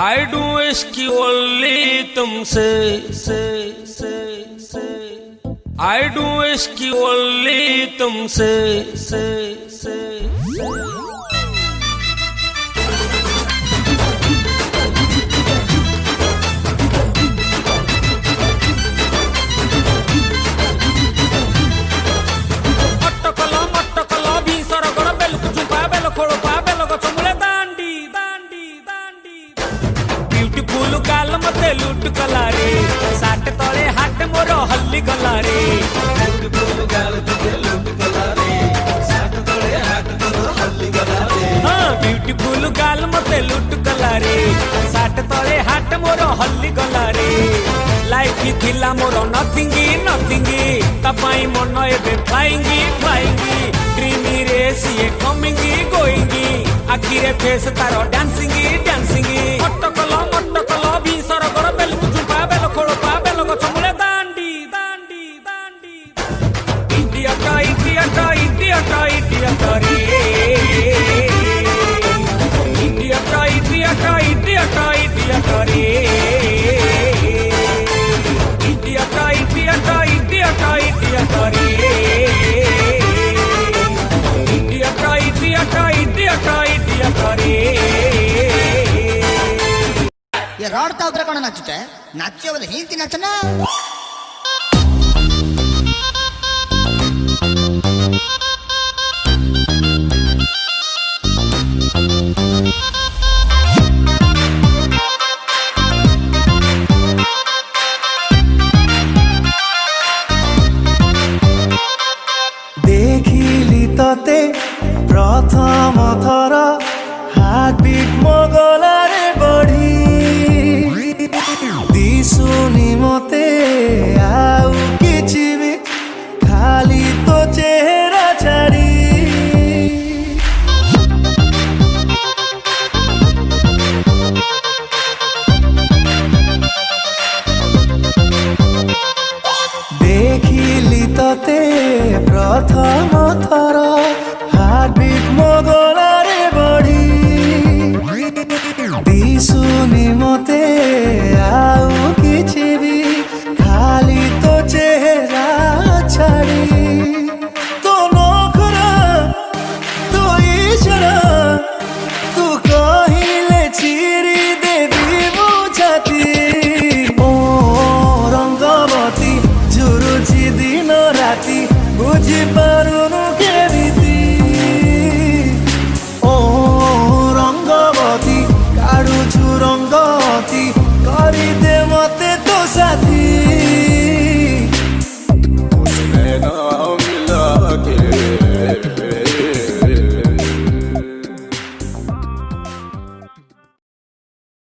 I do इसकी only तुमसे I do इसकी ओनली तुमसे गाल मते लुट गला रे साट तले हाट मोर हल्ली गला रे ब्यूटीफुल गाल मते लुट गला रे साट तले हाट मोर हल्ली गला रे हां ब्यूटीफुल गाल मते लुट गला रे साट तले हाट मोर हल्ली गला रे लाइफ थिला मोर नथिंग तपाई मन एबे फ्लाइंग ड्रीमी रे सीए कमिंग गोइंग आखिरे फेस तारो डांसिंग मटकल सरगर बेल चुपा बेल खोड़पा बेल गचमुले दांडी इडियट रे इडियट रे इडियट रे ये रड़ता उतरा कौन नाचुचे नाचियो बोले हिंदी नाचना देखिली तते प्रथम थर हार्टबीट मगलारे बढ़ी दिसुनी मते आउ किछि भी खाली तो चेहरा छाड़ी देखिली तते प्रथम थर हार्टबीट मगलारे बढ़ी दिसुनी मते आउ किछि भी खाली तो चेहरा छाड़ी तो नखरा तो इशारा तू कहिले चिरी देवी बुझाती ओ रंगवती झुरुची दिन राति बुझी पारुनु केमिति ओ रंगवती काढुछु रंगती करी